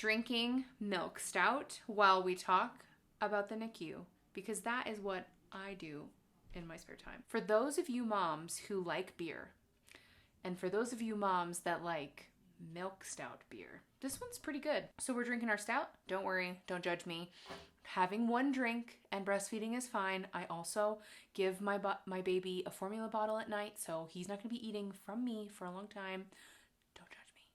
drinking milk stout while we talk about the NICU, because that is what I do in my spare time. For those of you moms who like beer, and for those of you moms that like milk stout beer, this one's pretty good. So we're drinking our stout. Don't worry, don't judge me. Having one drink and breastfeeding is fine. I also give my baby a formula bottle at night, so he's not going to be eating from me for a long time. Don't judge me,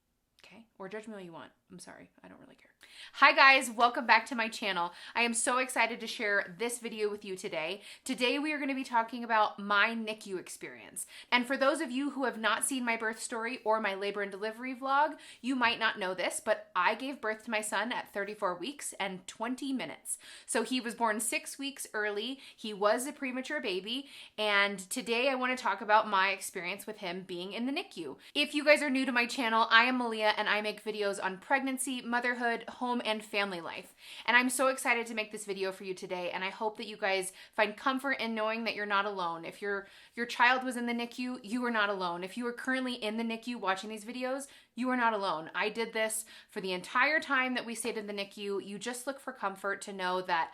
okay? Or judge me all you want. I'm sorry, I don't really care. Hi guys, welcome back to my channel. I am so excited to share this video with you today. Today we are going to be talking about my NICU experience. And for those of you who have not seen my birth story or my labor and delivery vlog, you might not know this, but I gave birth to my son at 34 weeks and 20 minutes. So he was born 6 weeks early. He was a premature baby. And today I want to talk about my experience with him being in the NICU. If you guys are new to my channel, I am Malia and I make videos on pregnancy, motherhood, home, and family life. And I'm so excited to make this video for you today, and I hope that you guys find comfort in knowing that you're not alone. If your child was in the NICU, you are not alone. If you are currently in the NICU watching these videos, you are not alone. I did this for the entire time that we stayed in the NICU. You just look for comfort to know that,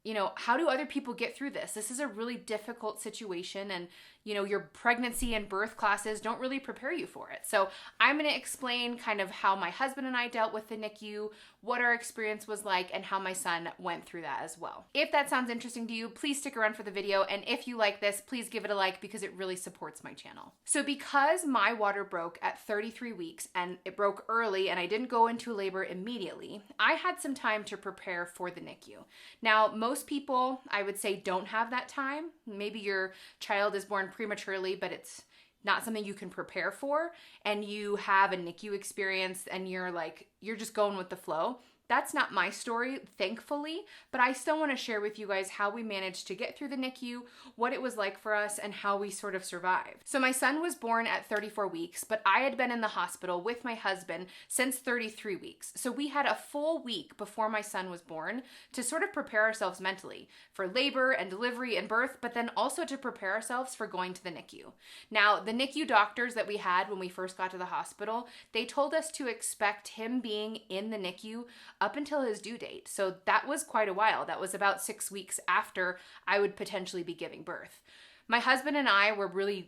you know, how do other people get through this? This is a really difficult situation, and you know, your pregnancy and birth classes don't really prepare you for it. So I'm going to explain kind of how my husband and I dealt with the NICU, what our experience was like, and how my son went through that as well. If that sounds interesting to you, please stick around for the video. And if you like this, please give it a like because it really supports my channel. So because my water broke at 33 weeks and it broke early and I didn't go into labor immediately, I had some time to prepare for the NICU. Now, most people, I would say, don't have that time. Maybe your child is born prematurely, but it's not something you can prepare for, and you have a NICU experience and you're just going with the flow. That's not my story, thankfully, but I still want to share with you guys how we managed to get through the NICU, what it was like for us, and how we sort of survived. So my son was born at 34 weeks, but I had been in the hospital with my husband since 33 weeks. So we had a full week before my son was born to sort of prepare ourselves mentally for labor and delivery and birth, but then also to prepare ourselves for going to the NICU. Now, the NICU doctors that we had when we first got to the hospital, they told us to expect him being in the NICU up until his due date. So that was quite a while. That was about 6 weeks after I would potentially be giving birth. My husband and I were really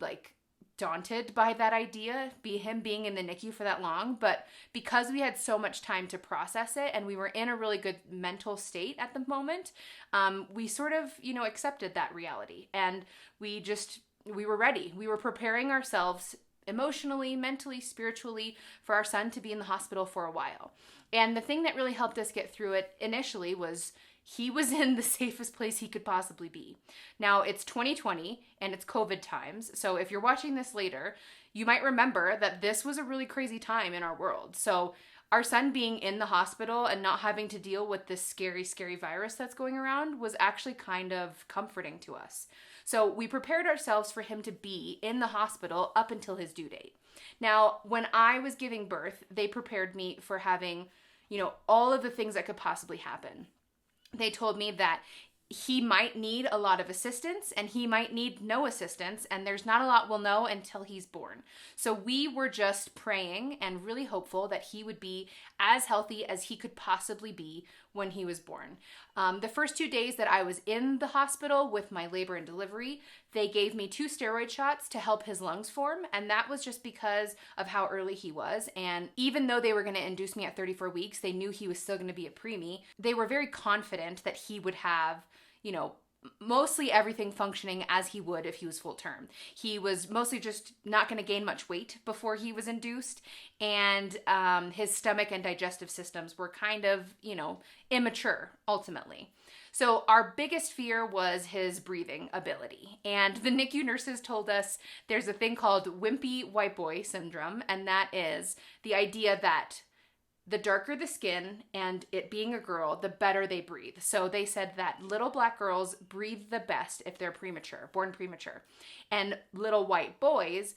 daunted by that idea, him being in the NICU for that long, but because we had so much time to process it and we were in a really good mental state at the moment, we sort of, accepted that reality, and we were ready. We were preparing ourselves emotionally, mentally, spiritually for our son to be in the hospital for a while. And the thing that really helped us get through it initially was he was in the safest place he could possibly be. Now, it's 2020 and it's COVID times. So if you're watching this later, you might remember that this was a really crazy time in our world. So our son being in the hospital and not having to deal with this scary, scary virus that's going around was actually kind of comforting to us. So we prepared ourselves for him to be in the hospital up until his due date. Now, when I was giving birth, they prepared me for having, all of the things that could possibly happen. They told me that he might need a lot of assistance and he might need no assistance, and there's not a lot we'll know until he's born. So we were just praying and really hopeful that he would be as healthy as he could possibly be when he was born. The first 2 days that I was in the hospital with my labor and delivery, they gave me 2 steroid shots to help his lungs form, and that was just because of how early he was. And even though they were going to induce me at 34 weeks, they knew he was still going to be a preemie. They were very confident that he would have, mostly everything functioning as he would if he was full term. He was mostly just not going to gain much weight before he was induced, and his stomach and digestive systems were kind of, immature ultimately. So our biggest fear was his breathing ability. And the NICU nurses told us there's a thing called wimpy white boy syndrome, and that is the idea that the darker the skin and it being a girl, the better they breathe. So they said that little black girls breathe the best if they're born premature. And little white boys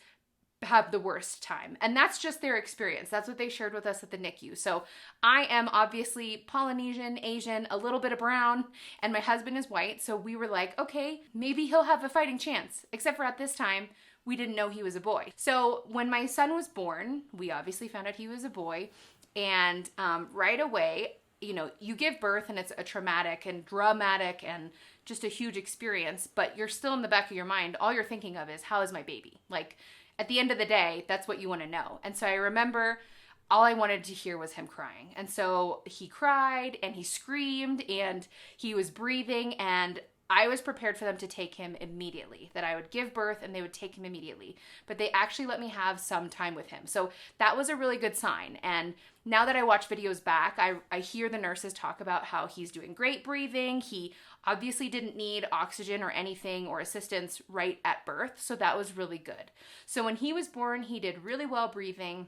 have the worst time. And that's just their experience. That's what they shared with us at the NICU. So I am obviously Polynesian, Asian, a little bit of brown, and my husband is white. So we were like, okay, maybe he'll have a fighting chance. Except for at this time, we didn't know he was a boy. So when my son was born, we obviously found out he was a boy. And right away, you know, you give birth and it's a traumatic and dramatic and just a huge experience, but you're still in the back of your mind, all you're thinking of is, how is my baby? Like, at the end of the day, that's what you want to know. And so I remember all I wanted to hear was him crying. And so he cried and he screamed and he was breathing, and I was prepared for them to take him immediately, that I would give birth and they would take him immediately. But they actually let me have some time with him. So that was a really good sign. And now that I watch videos back, I hear the nurses talk about how he's doing great breathing. He obviously didn't need oxygen or anything or assistance right at birth. So that was really good. So when he was born, he did really well breathing.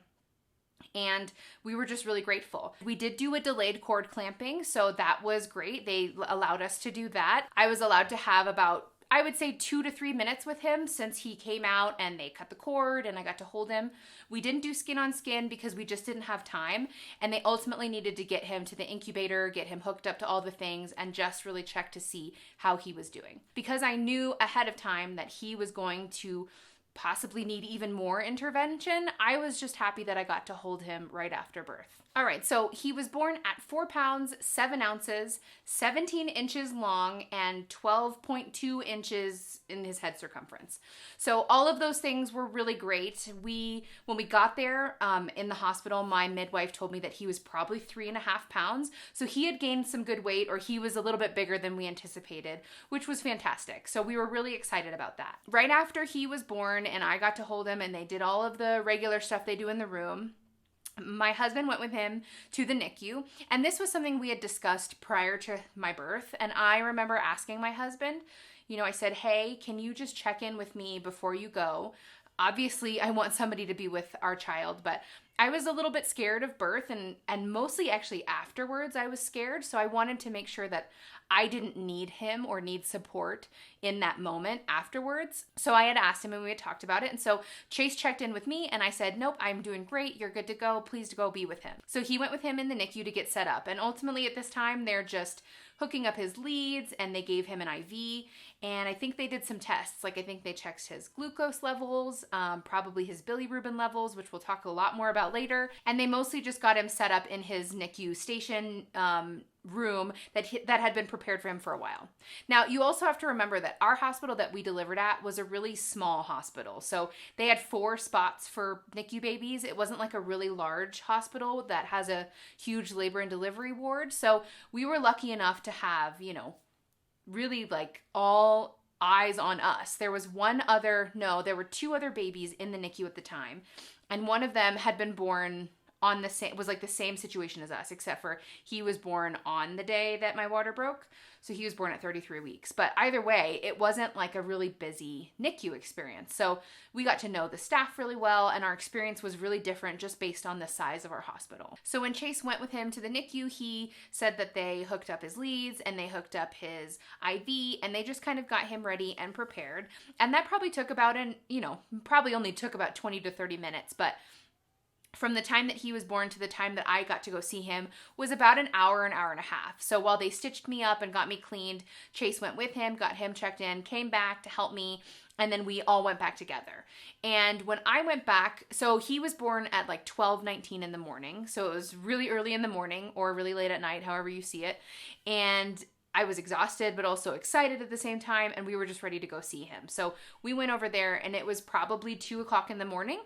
And we were just really grateful. We did do a delayed cord clamping, so that was great. They allowed us to do that. I was allowed to have about, I would say, 2 to 3 minutes with him since he came out and they cut the cord and I got to hold him. We didn't do skin on skin because we just didn't have time, and they ultimately needed to get him to the incubator, get him hooked up to all the things, and just really check to see how he was doing. Because I knew ahead of time that he was going to possibly need even more intervention, I was just happy that I got to hold him right after birth. All right, so he was born at 4 pounds, 7 ounces, 17 inches long, and 12.2 inches in his head circumference. So all of those things were really great. When we got there in the hospital, my midwife told me that he was probably 3.5 pounds. So he had gained some good weight, or he was a little bit bigger than we anticipated, which was fantastic. So we were really excited about that. Right after he was born and I got to hold him and they did all of the regular stuff they do in the room, my husband went with him to the NICU, and this was something we had discussed prior to my birth. And I remember asking my husband, you know, I said, hey, can you just check in with me before you go? Obviously, I want somebody to be with our child, but I was a little bit scared of birth, and mostly actually afterwards I was scared. So I wanted to make sure that I didn't need him or need support in that moment afterwards. So I had asked him and we had talked about it. And so Chase checked in with me and I said, nope, I'm doing great. You're good to go. Please go be with him. So he went with him in the NICU to get set up. And ultimately at this time, they're just hooking up his leads, and they gave him an IV. And I think they did some tests. Like I think they checked his glucose levels, probably his bilirubin levels, which we'll talk a lot more about later. And they mostly just got him set up in his NICU station room that had been prepared for him for a while. Now, you also have to remember that our hospital that we delivered at was a really small hospital. So they had 4 spots for NICU babies. It wasn't like a really large hospital that has a huge labor and delivery ward. So we were lucky enough to have, you know, really like all eyes on us. There were 2 other babies in the NICU at the time. And one of them had been born on the same, was like the same situation as us, except for he was born on the day that my water broke. So he was born at 33 weeks. But either way, it wasn't like a really busy NICU experience. So we got to know the staff really well, and our experience was really different just based on the size of our hospital. So when Chase went with him to the NICU, he said that they hooked up his leads and they hooked up his IV, and they just kind of got him ready and prepared. And that probably took about probably only took about 20 to 30 minutes, but from the time that he was born to the time that I got to go see him was about an hour and a half. So while they stitched me up and got me cleaned, Chase went with him, got him checked in, came back to help me, and then we all went back together. And when I went back, so he was born at like 12:19 in the morning. So it was really early in the morning or really late at night, however you see it. And I was exhausted, but also excited at the same time, and we were just ready to go see him. So we went over there, and it was probably 2 o'clock in the morning.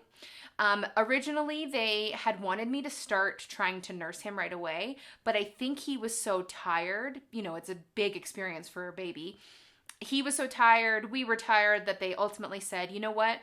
Originally, they had wanted me to start trying to nurse him right away, but I think he was so tired. You know, it's a big experience for a baby. He was so tired, we were tired, that they ultimately said, you know what?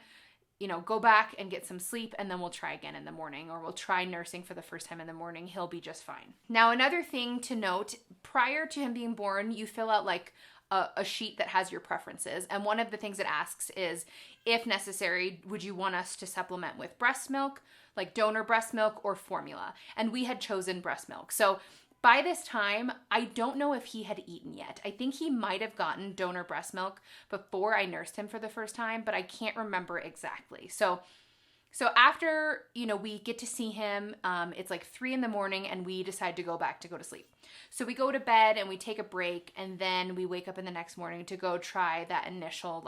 Go back and get some sleep, and then we'll try again in the morning, or we'll try nursing for the first time in the morning. He'll be just fine. Now, another thing to note, prior to him being born, you fill out like a sheet that has your preferences. And one of the things it asks is, if necessary, would you want us to supplement with breast milk, like donor breast milk or formula? And we had chosen breast milk. So by this time, I don't know if he had eaten yet. I think he might have gotten donor breast milk before I nursed him for the first time, but I can't remember exactly. So after, we get to see him, it's like 3 a.m, and we decide to go back to go to sleep. So we go to bed and we take a break, and then we wake up in the next morning to go try that initial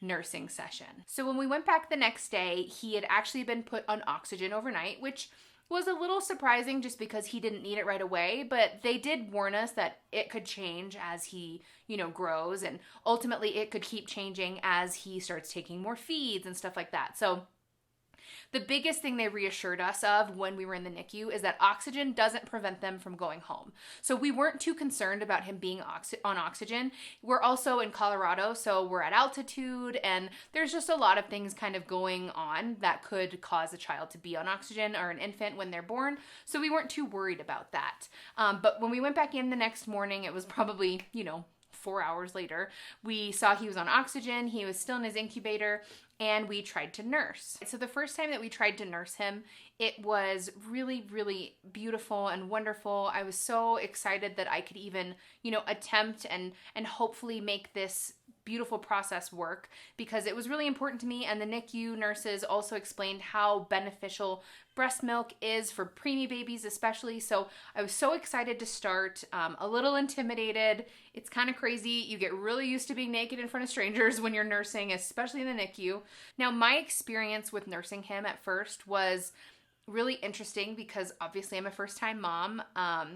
nursing session. So when we went back the next day, he had actually been put on oxygen overnight, which was a little surprising just because he didn't need it right away, but they did warn us that it could change as he, grows, and ultimately it could keep changing as he starts taking more feeds and stuff like that. So the biggest thing they reassured us of when we were in the NICU is that oxygen doesn't prevent them from going home. So we weren't too concerned about him being on oxygen. We're also in Colorado, so we're at altitude, and there's just a lot of things kind of going on that could cause a child to be on oxygen, or an infant when they're born. So we weren't too worried about that. But when we went back in the next morning, it was probably, 4 hours later, we saw he was on oxygen, he was still in his incubator, and we tried to nurse. So the first time that we tried to nurse him, it was really, really beautiful and wonderful. I was so excited that I could even, attempt and hopefully make this beautiful process work, because it was really important to me. And the NICU nurses also explained how beneficial breast milk is for preemie babies especially. So I was so excited to start, a little intimidated. It's kind of crazy. You get really used to being naked in front of strangers when you're nursing, especially in the NICU. Now, my experience with nursing him at first was really interesting because obviously I'm a first-time mom.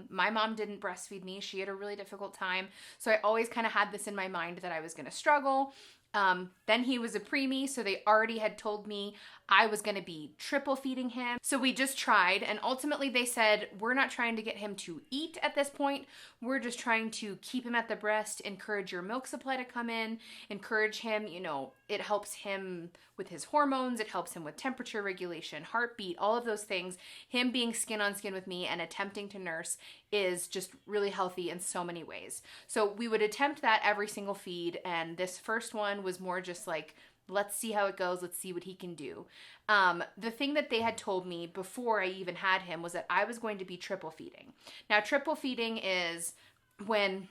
My mom didn't breastfeed me. She had a really difficult time. So I always kind of had this in my mind that I was going to struggle. Then he was a preemie, so they already had told me I was going to be triple feeding him. So we just tried, and ultimately they said, we're not trying to get him to eat at this point. We're just trying to keep him at the breast, encourage your milk supply to come in, encourage him, it helps him with his hormones, it helps him with temperature regulation, heartbeat, all of those things. Him being skin on skin with me and attempting to nurse is just really healthy in so many ways. So we would attempt that every single feed, and this first one was more just like, let's see how it goes. Let's see what he can do. The thing that they had told me before I even had him was that I was going to be triple feeding. Now, triple feeding is when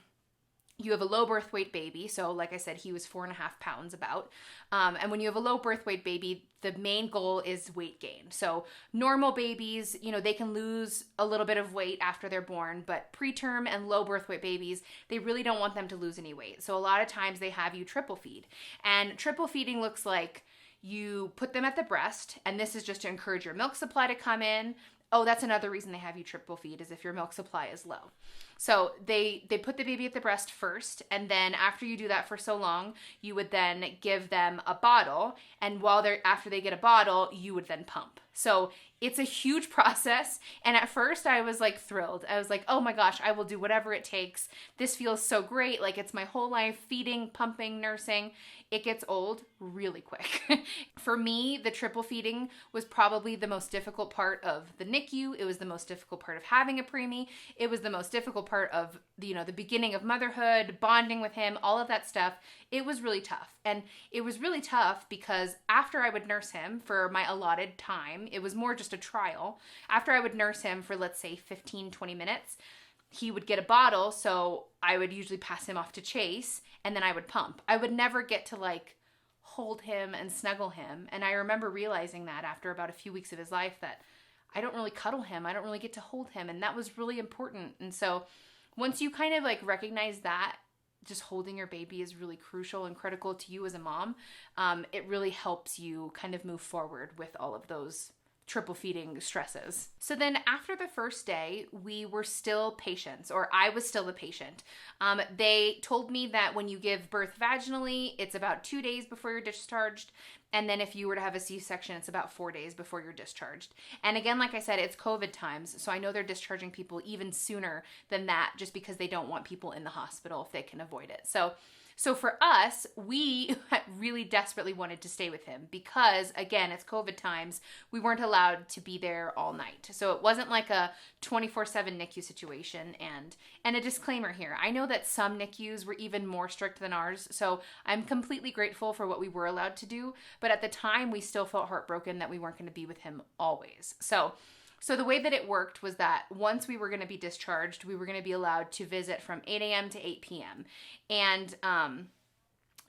you have a low birth weight baby. So like I said, he was 4.5 pounds about. And when you have a low birth weight baby, the main goal is weight gain. So normal babies, they can lose a little bit of weight after they're born, but preterm and low birth weight babies, they really don't want them to lose any weight. So a lot of times they have you triple feed. And triple feeding looks like you put them at the breast, and this is just to encourage your milk supply to come in. Oh, that's another reason they have you triple feed, is if your milk supply is low. So they put the baby at the breast first, and then after you do that for so long, you would then give them a bottle, and after they get a bottle, you would then pump. So it's a huge process, and at first I was like thrilled. I was like, oh my gosh, I will do whatever it takes. This feels so great. Like, it's my whole life, feeding, pumping, nursing. It gets old really quick. For me, the triple feeding was probably the most difficult part of the NICU. It was the most difficult part of having a preemie. It was the most difficult part of the beginning of motherhood, bonding with him, all of that stuff. It was really tough. And it was really tough because after I would nurse him for my allotted time, it was more just a trial. After I would nurse him for, let's say, 15, 20 minutes, he would get a bottle, so I would usually pass him off to Chase, and then I would pump. I would never get to hold him and snuggle him. And I remember realizing that after about a few weeks of his life that I don't really cuddle him. I don't really get to hold him. And that was really important. And so once you kind of recognize that, just holding your baby is really crucial and critical to you as a mom, it really helps you kind of move forward with all of those triple feeding stresses. So then after the first day, we were still patients, or I was still the patient. They told me that when you give birth vaginally, it's about 2 days before you're discharged. And then if you were to have a C-section, it's about 4 days before you're discharged. And again, like I said, it's COVID times. So I know they're discharging people even sooner than that, just because they don't want people in the hospital if they can avoid it. So for us, we really desperately wanted to stay with him because, again, it's COVID times. We weren't allowed to be there all night. So it wasn't like a 24/7 NICU situation. And a disclaimer here, I know that some NICUs were even more strict than ours, so I'm completely grateful for what we were allowed to do. But at the time, we still felt heartbroken that we weren't going to be with him always. So the way that it worked was that once we were going to be discharged, we were going to be allowed to visit from 8 a.m. to 8 p.m. And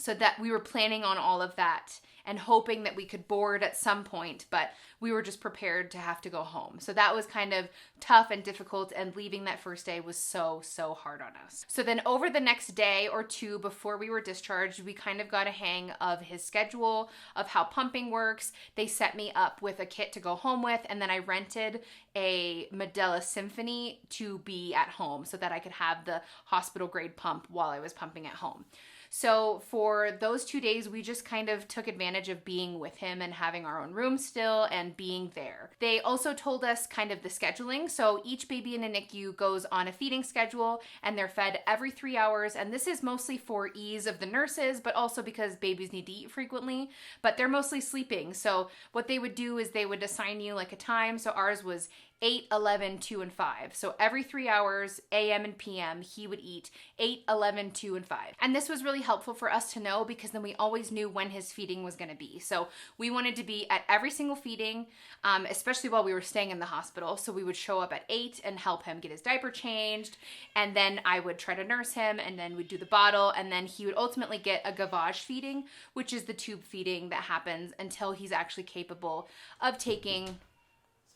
So that we were planning on all of that and hoping that we could board at some point, but we were just prepared to have to go home. So that was kind of tough and difficult, and leaving that first day was so hard on us. So then over the next day or two before we were discharged, we kind of got a hang of his schedule, of how pumping works. They set me up with a kit to go home with, and then I rented a Medela Symphony to be at home so that I could have the hospital grade pump while I was pumping at home. So for those 2 days, we just kind of took advantage of being with him and having our own room still and being there. They also told us kind of the scheduling. So each baby in a NICU goes on a feeding schedule and they're fed every 3 hours. And this is mostly for ease of the nurses, but also because babies need to eat frequently, but they're mostly sleeping. So what they would do is they would assign you like a time. So ours was 8, 11, 2, and 5. So every 3 hours, AM and PM, he would eat 8, 11, 2, and 5. And this was really helpful for us to know because then we always knew when his feeding was going to be. So we wanted to be at every single feeding, especially while we were staying in the hospital. So we would show up at 8 and help him get his diaper changed. And then I would try to nurse him, and then we'd do the bottle. And then he would ultimately get a gavage feeding, which is the tube feeding that happens until he's actually capable of taking...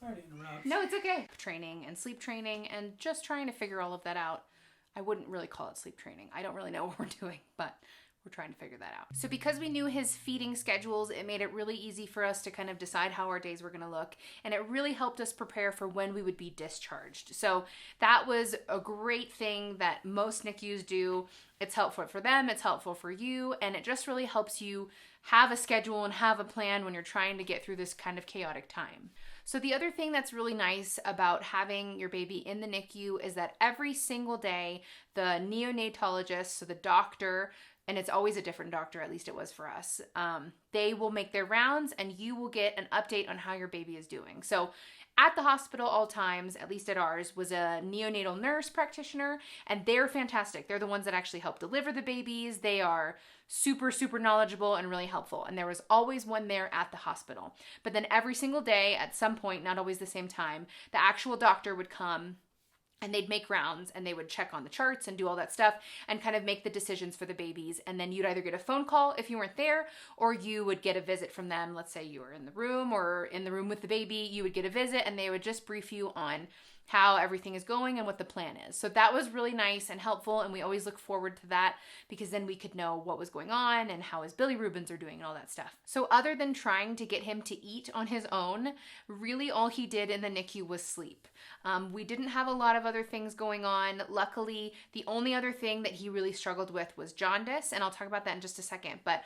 Sorry to interrupt. No, it's okay. Training and sleep training and just trying to figure all of that out. I wouldn't really call it sleep training. I don't really know what we're doing, but we're trying to figure that out. So because we knew his feeding schedules, it made it really easy for us to kind of decide how our days were going to look. And it really helped us prepare for when we would be discharged. So that was a great thing that most NICUs do. It's helpful for them. It's helpful for you. And it just really helps you have a schedule and have a plan when you're trying to get through this kind of chaotic time. So the other thing that's really nice about having your baby in the NICU is that every single day, the neonatologist, so the doctor, and it's always a different doctor, at least it was for us, they will make their rounds and you will get an update on how your baby is doing. So at the hospital all times, at least at ours, was a neonatal nurse practitioner, and they're fantastic. They're the ones that actually help deliver the babies. They are super knowledgeable and really helpful. And there was always one there at the hospital. But then every single day, at some point, not always the same time, the actual doctor would come and they'd make rounds and they would check on the charts and do all that stuff and kind of make the decisions for the babies. And then you'd either get a phone call if you weren't there, or you would get a visit from them. Let's say you were in the room or in the room with the baby, you would get a visit and they would just brief you on how everything is going and what the plan is. So that was really nice and helpful, and we always look forward to that because then we could know what was going on and how his bilirubins are doing and all that stuff. So other than trying to get him to eat on his own, really all he did in the NICU was sleep. We didn't have a lot of other things going on. Luckily, the only other thing that he really struggled with was jaundice, and I'll talk about that in just a second, but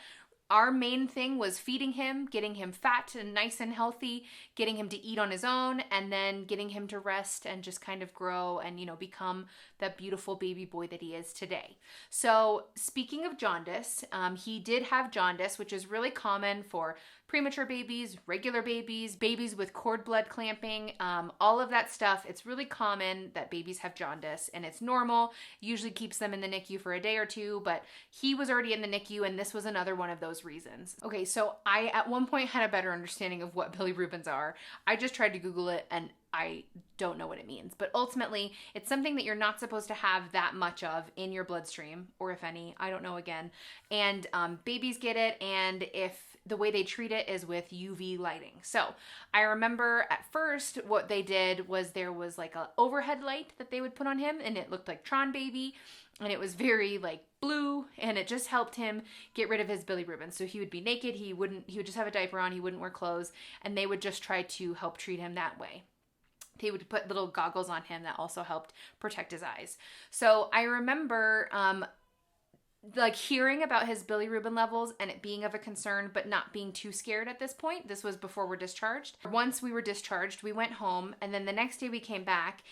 our main thing was feeding him, getting him fat and nice and healthy, getting him to eat on his own, and then getting him to rest and just kind of grow and, become that beautiful baby boy that he is today. So speaking of jaundice, he did have jaundice, which is really common for premature babies, regular babies, babies with cord blood clamping, all of that stuff. It's really common that babies have jaundice, and it's normal. Usually keeps them in the NICU for a day or two, but he was already in the NICU, and this was another one of those reasons. Okay, so I at one point had a better understanding of what bilirubins are. I just tried to Google it, and I don't know what it means, but ultimately it's something that you're not supposed to have that much of in your bloodstream, or if any, I don't know again. And babies get it, and if the way they treat it is with UV lighting. So I remember at first what they did was there was like a overhead light that they would put on him, and it looked like Tron Baby, and it was very like blue, and it just helped him get rid of his bilirubin. So he would be naked, he would just have a diaper on, he wouldn't wear clothes, and they would just try to help treat him that way. They would put little goggles on him that also helped protect his eyes. So I remember hearing about his bilirubin levels and it being of a concern, but not being too scared at this point. This was before we're discharged. Once we were discharged, we went home, and then the next day we came back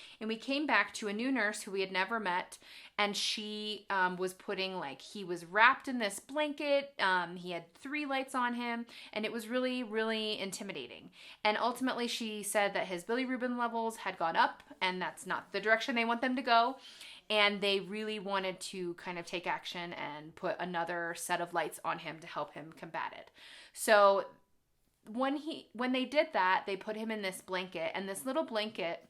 to a new nurse who we had never met, and she was putting, he was wrapped in this blanket. He had 3 lights on him, and it was really, really intimidating. And ultimately she said that his bilirubin levels had gone up, and that's not the direction they want them to go. And they really wanted to kind of take action and put another set of lights on him to help him combat it. So when they did that, they put him in this blanket, and this little blanket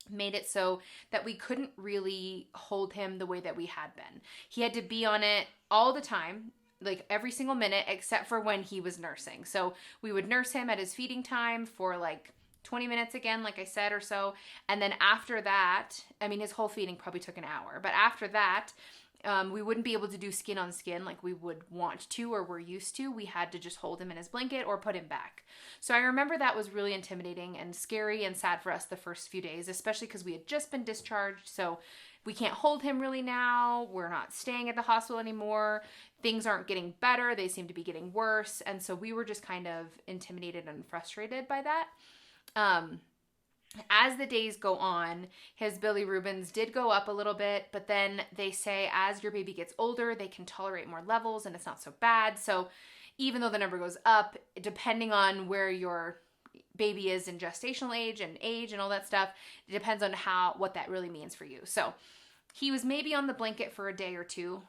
made it so that we couldn't really hold him the way that we had been. He had to be on it all the time. like every single minute except for when he was nursing. So we would nurse him at his feeding time for like 20 minutes again, like I said, or so. And then after that, I mean, his whole feeding probably took an hour. But after that, we wouldn't be able to do skin on skin like we would want to or we're used to. We had to just hold him in his blanket or put him back. So I remember that was really intimidating and scary and sad for us the first few days, especially because we had just been discharged. So we can't hold him really now. We're not staying at the hospital anymore. Things aren't getting better. They seem to be getting worse. And so we were just kind of intimidated and frustrated by that. As the days go on, his bilirubins did go up a little bit, but then they say as your baby gets older, they can tolerate more levels and it's not so bad. So even though the number goes up, depending on where your baby is in gestational age and all that stuff, it depends on what that really means for you. So he was maybe on the blanket for a day or two,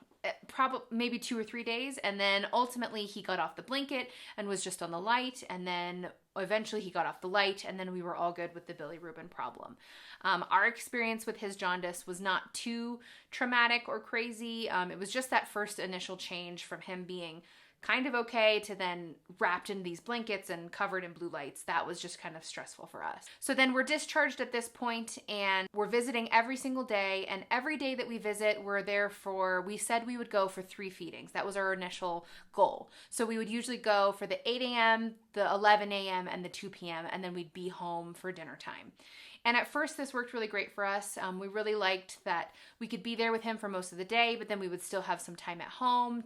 probably maybe 2 or 3 days, and then ultimately he got off the blanket and was just on the light, and then eventually he got off the light, and then we were all good with the bilirubin problem. Our experience with his jaundice was not too traumatic or crazy. It was just that first initial change from him being kind of okay to then wrapped in these blankets and covered in blue lights. That was just kind of stressful for us. So then we're discharged at this point and we're visiting every single day. And every day that we visit, we said we would go for 3 feedings. That was our initial goal. So we would usually go for the 8 a.m., the 11 a.m., and the 2 p.m. And then we'd be home for dinner time. And at first this worked really great for us. We really liked that we could be there with him for most of the day, but then we would still have some time at home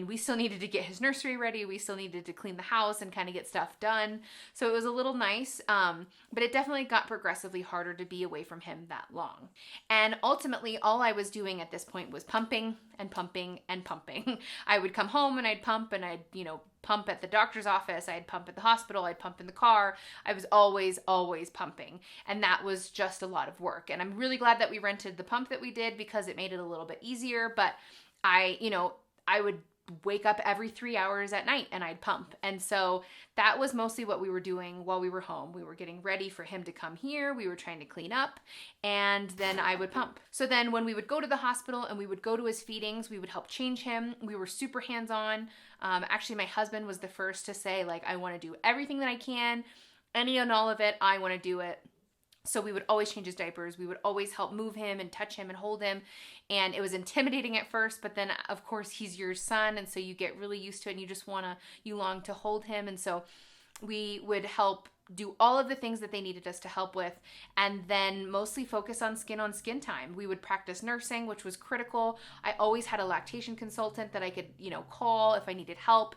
we still needed to get his nursery ready. We still needed to clean the house and kind of get stuff done. So it was a little nice, but it definitely got progressively harder to be away from him that long. And ultimately, all I was doing at this point was pumping and pumping and pumping. I would come home and I'd pump and I'd, pump at the doctor's office. I'd pump at the hospital. I'd pump in the car. I was always pumping. And that was just a lot of work. And I'm really glad that we rented the pump that we did because it made it a little bit easier. But I would wake up every 3 hours at night and I'd pump. And so that was mostly what we were doing while we were home. We were getting ready for him to come here. We were trying to clean up and then I would pump. So then when we would go to the hospital and we would go to his feedings, we would help change him. We were super hands-on. Actually, my husband was the first to say, I want to do everything that I can. Any and all of it, I want to do it. So we would always change his diapers. We would always help move him and touch him and hold him. And it was intimidating at first, but then of course he's your son. And so you get really used to it and you long to hold him. And so we would help do all of the things that they needed us to help with, and then mostly focus on skin time. We would practice nursing, which was critical. I always had a lactation consultant that I could, call if I needed help.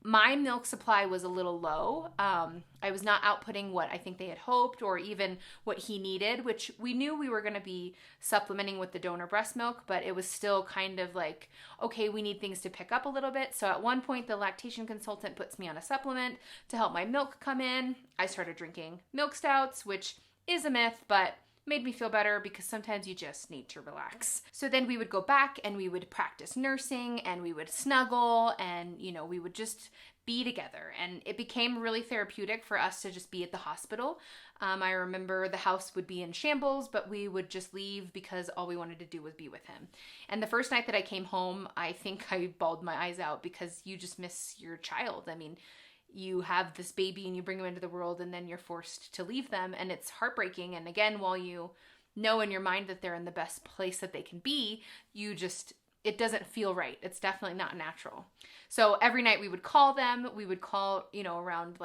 My milk supply was a little low. I was not outputting what I think they had hoped or even what he needed, which we knew we were going to be supplementing with the donor breast milk, but it was still kind of like, okay, we need things to pick up a little bit. So at one point, the lactation consultant puts me on a supplement to help my milk come in. I started drinking milk stouts, which is a myth, but made me feel better because sometimes you just need to relax. So then we would go back and we would practice nursing and we would snuggle and, we would just be together. And it became really therapeutic for us to just be at the hospital. I remember the house would be in shambles, but we would just leave because all we wanted to do was be with him. And the first night that I came home, I think I bawled my eyes out because you just miss your child. You have this baby and you bring them into the world and then you're forced to leave them and it's heartbreaking. And again, while you know in your mind that they're in the best place that they can be, it doesn't feel right. It's definitely not natural. So every night we would call them. We would call, around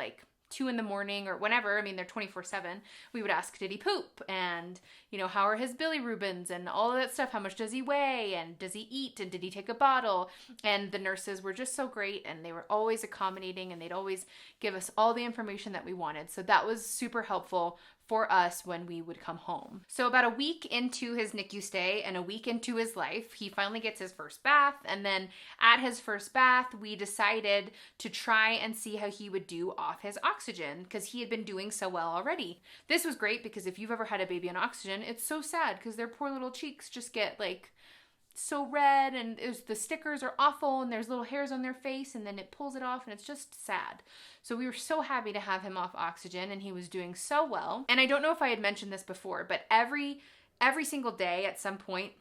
2 a.m. or whenever. They're 24/7. We would ask, did he poop? And, how are his bilirubins and all of that stuff? How much does he weigh? And does he eat? And did he take a bottle? And the nurses were just so great and they were always accommodating and they'd always give us all the information that we wanted. So that was super helpful for us when we would come home. So about a week into his NICU stay and a week into his life, he finally gets his first bath. And then at his first bath, we decided to try and see how he would do off his oxygen because he had been doing so well already. This was great because if you've ever had a baby on oxygen, it's so sad because their poor little cheeks just get so red and the stickers are awful and there's little hairs on their face and then it pulls it off and it's just sad. So we were so happy to have him off oxygen and he was doing so well. And I don't know if I had mentioned this before, but every single day at some point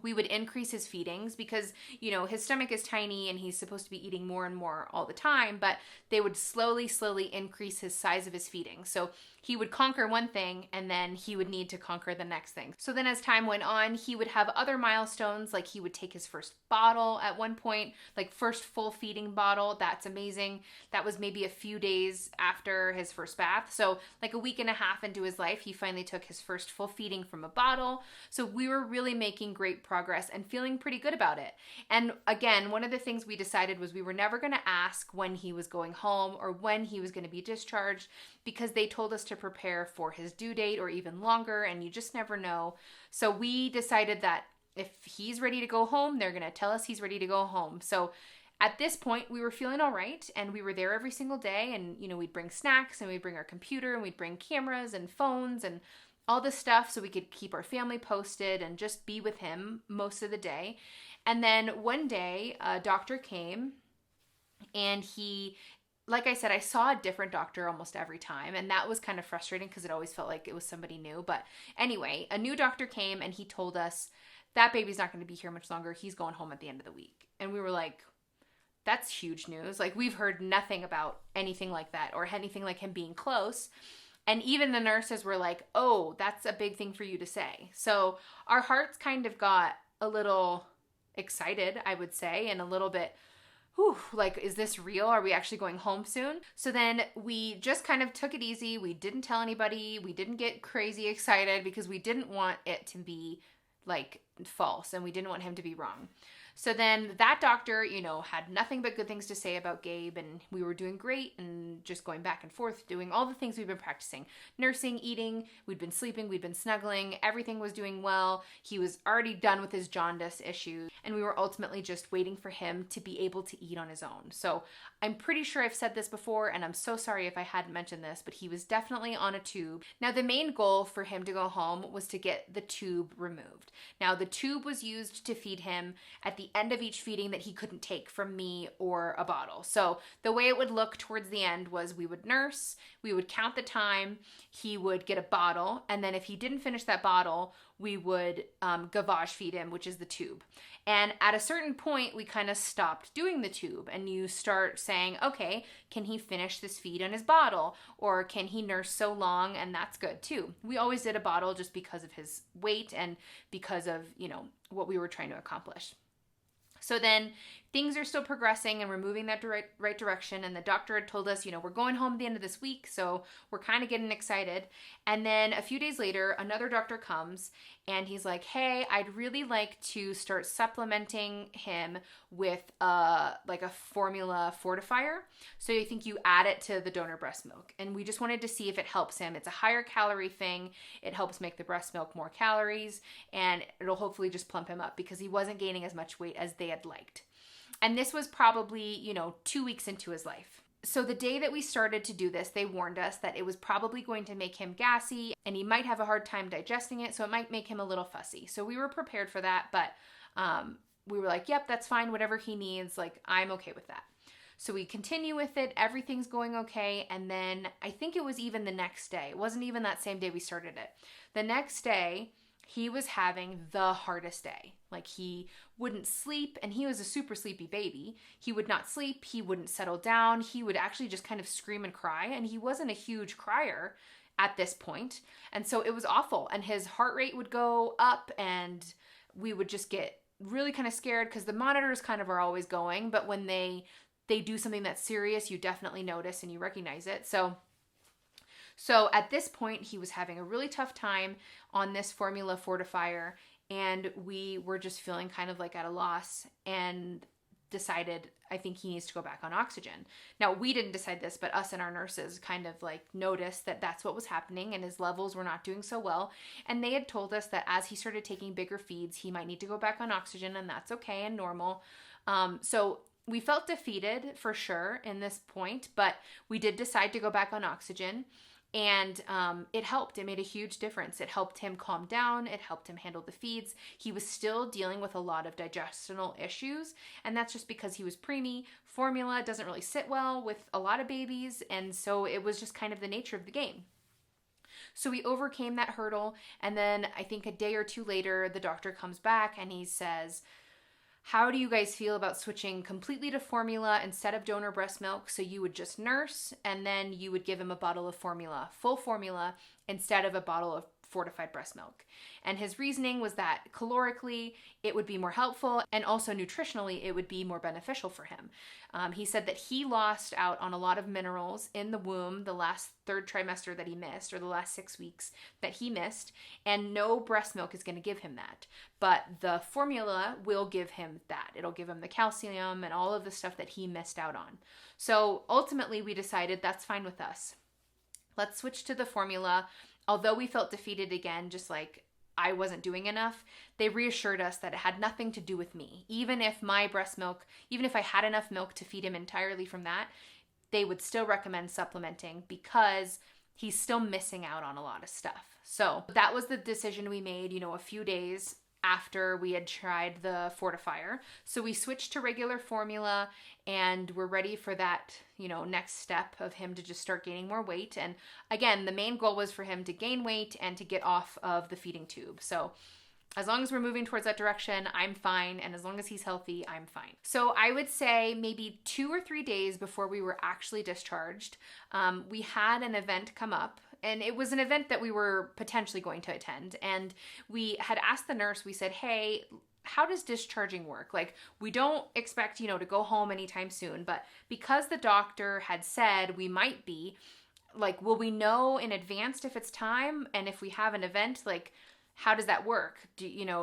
we would increase his feedings because, his stomach is tiny and he's supposed to be eating more and more all the time, but they would slowly increase his size of his feeding. So he would conquer one thing and then he would need to conquer the next thing. So then as time went on, he would have other milestones, like he would take his first bottle at one point, like first full feeding bottle. That's amazing. That was maybe a few days after his first bath. So like a week and a half into his life, he finally took his first full feeding from a bottle. So we were really making great progress and feeling pretty good about it. And again, one of the things we decided was we were never going to ask when he was going home or when he was going to be discharged, because they told us to prepare for his due date or even longer, and you just never know. So we decided that if he's ready to go home, they're going to tell us he's ready to go home. So at this point, we were feeling all right, and we were there every single day, and we'd bring snacks, and we'd bring our computer, and we'd bring cameras and phones and all this stuff so we could keep our family posted and just be with him most of the day. And then one day, a doctor came, and like I said, I saw a different doctor almost every time, and that was kind of frustrating because it always felt like it was somebody new. But anyway, a new doctor came, and he told us that baby's not going to be here much longer. He's going home at the end of the week. And we were like, that's huge news. Like, we've heard nothing about anything like that or anything like him being close. And even the nurses were like, oh, that's a big thing for you to say. So our hearts kind of got a little excited, I would say, and a little bit, like, is this real? Are we actually going home soon? So then we just kind of took it easy. We didn't tell anybody. We didn't get crazy excited because we didn't want it to be like false and we didn't want him to be wrong. So then that doctor, had nothing but good things to say about Gabe, and we were doing great and just going back and forth, doing all the things we've been practicing. Nursing, eating, we'd been sleeping, we'd been snuggling, everything was doing well. He was already done with his jaundice issues, and we were ultimately just waiting for him to be able to eat on his own. So I'm pretty sure I've said this before, and I'm so sorry if I hadn't mentioned this, but he was definitely on a tube. Now, the main goal for him to go home was to get the tube removed. Now, the tube was used to feed him at the end of each feeding that he couldn't take from me or a bottle. So the way it would look towards the end was we would nurse, we would count the time, he would get a bottle, and then if he didn't finish that bottle, we would gavage feed him, which is the tube. And at a certain point, we kind of stopped doing the tube, and you start saying, okay, can he finish this feed on his bottle? Or can he nurse so long? And that's good too. We always did a bottle just because of his weight and because of, what we were trying to accomplish. So then things are still progressing and we're moving that right direction. And the doctor had told us, we're going home at the end of this week. So we're kind of getting excited. And then a few days later, another doctor comes and he's like, hey, I'd really like to start supplementing him with a formula fortifier. So I think you add it to the donor breast milk. And we just wanted to see if it helps him. It's a higher calorie thing. It helps make the breast milk more calories and it'll hopefully just plump him up because he wasn't gaining as much weight as they had liked. And this was probably, 2 weeks into his life. So the day that we started to do this, they warned us that it was probably going to make him gassy and he might have a hard time digesting it. So it might make him a little fussy. So we were prepared for that, but we were like, yep, that's fine. Whatever he needs, I'm okay with that. So we continue with it. Everything's going okay. And then I think it was even the next day. It wasn't even that same day we started it. The next day, he was having the hardest day. He wouldn't sleep, and he was a super sleepy baby. He would not sleep. He wouldn't settle down. He would actually just kind of scream and cry, and he wasn't a huge crier at this point. And so it was awful, and his heart rate would go up, and we would just get really kind of scared because the monitors kind of are always going, but when they do something that's serious, you definitely notice and you recognize it. So at this point, he was having a really tough time on this formula fortifier, and we were just feeling kind of at a loss and decided, I think he needs to go back on oxygen. Now, we didn't decide this, but us and our nurses kind of noticed that that's what was happening and his levels were not doing so well. And they had told us that as he started taking bigger feeds, he might need to go back on oxygen, and that's okay and normal. So we felt defeated for sure in this point, but we did decide to go back on oxygen. And it helped. It made a huge difference. It helped him calm down. It helped him handle the feeds. He was still dealing with a lot of digestional issues, and that's just because he was preemie. Formula doesn't really sit well with a lot of babies, and so it was just kind of the nature of the game. So we overcame that hurdle. And then I think a day or two later, the doctor comes back and he says, how do you guys feel about switching completely to formula instead of donor breast milk? So you would just nurse and then you would give him a bottle of formula, full formula, instead of a bottle of fortified breast milk. And his reasoning was that calorically it would be more helpful and also nutritionally it would be more beneficial for him. He said that he lost out on a lot of minerals in the womb the last third trimester that he missed, or the last 6 weeks that he missed, and no breast milk is going to give him that. But the formula will give him that. It'll give him the calcium and all of the stuff that he missed out on. So ultimately we decided that's fine with us. Let's switch to the formula. Although we felt defeated again, just like I wasn't doing enough, they reassured us that it had nothing to do with me. Even if my breast milk, even if I had enough milk to feed him entirely from that, they would still recommend supplementing because he's still missing out on a lot of stuff. So that was the decision we made, a few days after we had tried the fortifier. So we switched to regular formula and we're ready for that, next step of him to just start gaining more weight. And again, the main goal was for him to gain weight and to get off of the feeding tube. So as long as we're moving towards that direction, I'm fine. And as long as he's healthy, I'm fine. So I would say maybe 2 or 3 days before we were actually discharged, we had an event come up. And it was an event that we were potentially going to attend. And we had asked the nurse, we said, hey, how does discharging work? Like, we don't expect, to go home anytime soon. But because the doctor had said we might be, like, will we know in advance if it's time? And if we have an event, like, how does that work?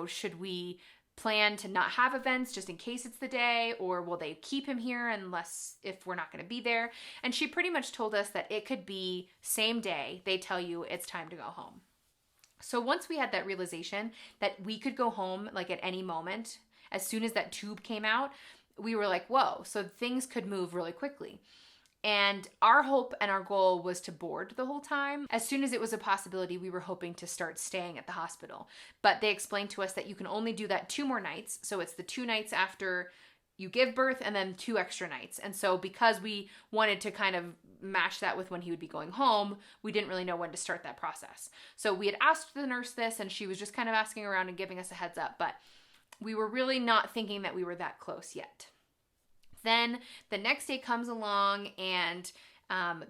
Should we plan to not have events just in case it's the day, or will they keep him here if we're not going to be there? And she pretty much told us that it could be same day they tell you it's time to go home. So once we had that realization that we could go home like at any moment, as soon as that tube came out, we were like, whoa, so things could move really quickly. And our hope and our goal was to board the whole time. As soon as it was a possibility, we were hoping to start staying at the hospital. But they explained to us that you can only do that 2 more nights. So it's the 2 nights after you give birth and then 2 extra nights. And so because we wanted to kind of match that with when he would be going home, we didn't really know when to start that process. So we had asked the nurse this and she was just kind of asking around and giving us a heads up. But we were really not thinking that we were that close yet. Then the next day comes along and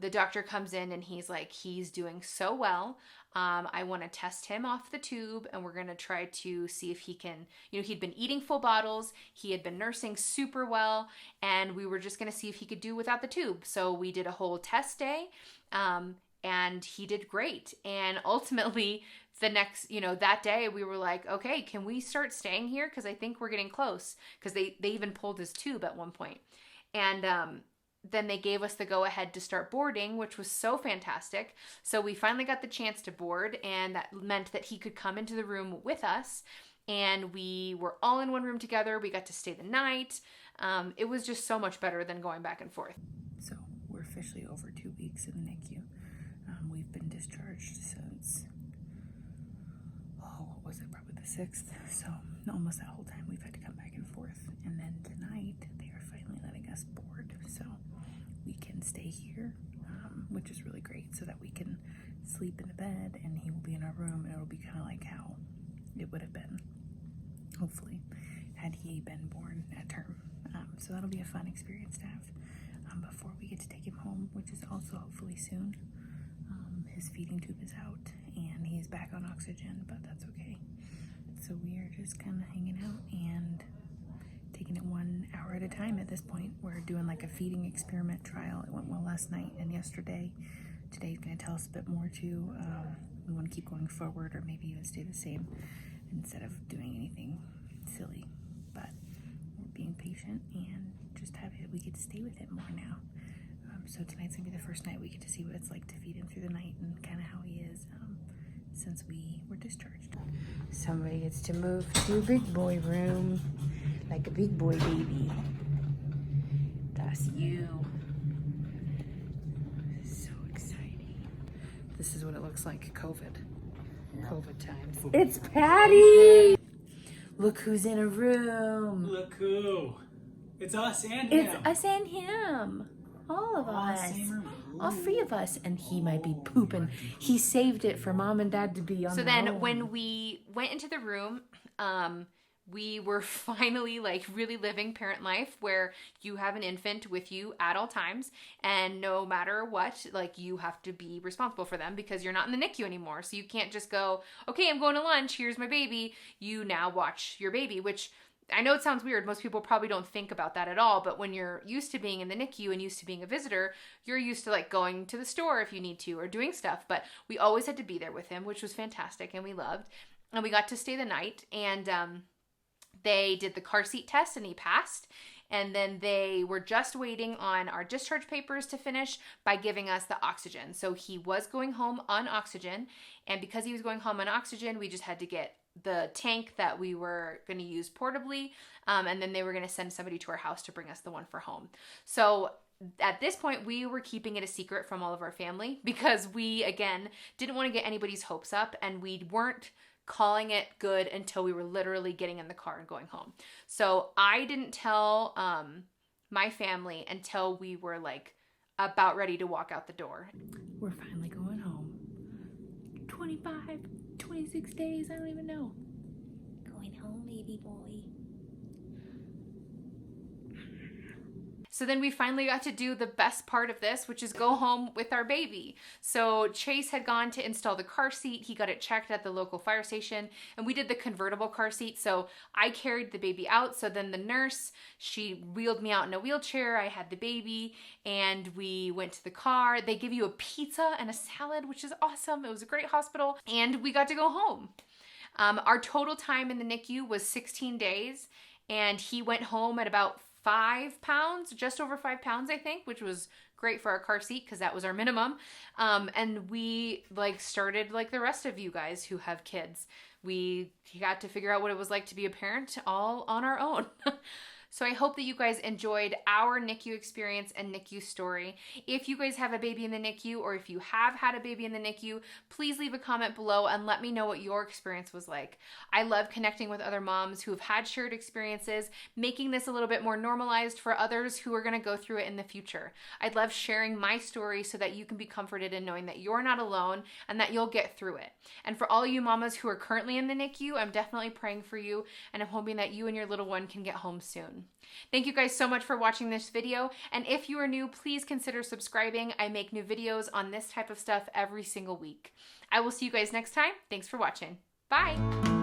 the doctor comes in and he's like, he's doing so well. I want to test him off the tube and we're going to try to see if he can, he'd been eating full bottles. He had been nursing super well and we were just going to see if he could do without the tube. So we did a whole test day and he did great. And ultimately the next, that day we were like, okay, can we start staying here? Because I think we're getting close. Because they even pulled his tube at one point. And then they gave us the go-ahead to start boarding, which was so fantastic. So we finally got the chance to board, and that meant that he could come into the room with us. And we were all in one room together. We got to stay the night. It was just so much better than going back and forth. So we're officially over 2 weeks in the NICU. We've been discharged since... what was it, probably the 6th, so almost that whole time we've had to come back and forth. And then tonight they are finally letting us board, so we can stay here, which is really great, so that we can sleep in the bed and he will be in our room, and it'll be kind of like how it would have been, hopefully, had he been born at term. So that'll be a fun experience to have before we get to take him home, which is also hopefully soon. His feeding tube is out and he's back on oxygen, but that's okay. So we are just kind of hanging out and taking it 1 hour at a time at this point. We're doing like a feeding experiment trial. It went well last night and yesterday. Today's going to tell us a bit more too. We want to keep going forward or maybe even stay the same instead of doing anything silly. But we're being patient and just happy that we get to stay with him more now. So tonight's going to be the first night we get to see what it's like to feed him through the night and kind of how he is since we were discharged. Somebody gets to move to a big boy room like a big boy baby. That's you. So exciting. This is what it looks like, COVID times. It's Patty! Look who's in a room. Look who. It's us and him. It's us and him. All of us. Same room. all 3 of us, and he might be pooping. He saved it for mom and dad to be on So their then own. when we went into the room, we were finally like really living parent life where you have an infant with you at all times, and no matter what, like you have to be responsible for them because you're not in the NICU anymore. So you can't just go, okay, I'm going to lunch, here's my baby. You now watch your baby, which I know it sounds weird. Most people probably don't think about that at all. But when you're used to being in the NICU and used to being a visitor, you're used to like going to the store if you need to or doing stuff. But we always had to be there with him, which was fantastic and we loved. And we got to stay the night, and they did the car seat test and he passed. And then they were just waiting on our discharge papers to finish by giving us the oxygen. So he was going home on oxygen. And because he was going home on oxygen, we just had to get the tank that we were going to use portably. And then they were going to send somebody to our house to bring us the one for home. So at this point, we were keeping it a secret from all of our family because we, again, didn't want to get anybody's hopes up, and we weren't calling it good until we were literally getting in the car and going home. So I didn't tell my family until we were like about ready to walk out the door. We're finally going home. 26 days, I don't even know. Going home, baby boy. So then we finally got to do the best part of this, which is go home with our baby. So Chase had gone to install the car seat. He got it checked at the local fire station, and we did the convertible car seat. So I carried the baby out. So then the nurse, she wheeled me out in a wheelchair. I had the baby, and we went to the car. They give you a pizza and a salad, which is awesome. It was a great hospital, and we got to go home. Our total time in the NICU was 16 days, and he went home at about 5 pounds, just over 5 pounds, I think, which was great for our car seat because that was our minimum. And we like started like the rest of you guys who have kids. We got to figure out what it was like to be a parent all on our own. So I hope that you guys enjoyed our NICU experience and NICU story. If you guys have a baby in the NICU, or if you have had a baby in the NICU, please leave a comment below and let me know what your experience was like. I love connecting with other moms who have had shared experiences, making this a little bit more normalized for others who are going to go through it in the future. I'd love sharing my story so that you can be comforted in knowing that you're not alone and that you'll get through it. And for all you mamas who are currently in the NICU, I'm definitely praying for you, and I'm hoping that you and your little one can get home soon. Thank you guys so much for watching this video, and if you are new, please consider subscribing. I make new videos on this type of stuff every single week. I will see you guys next time. Thanks for watching. Bye!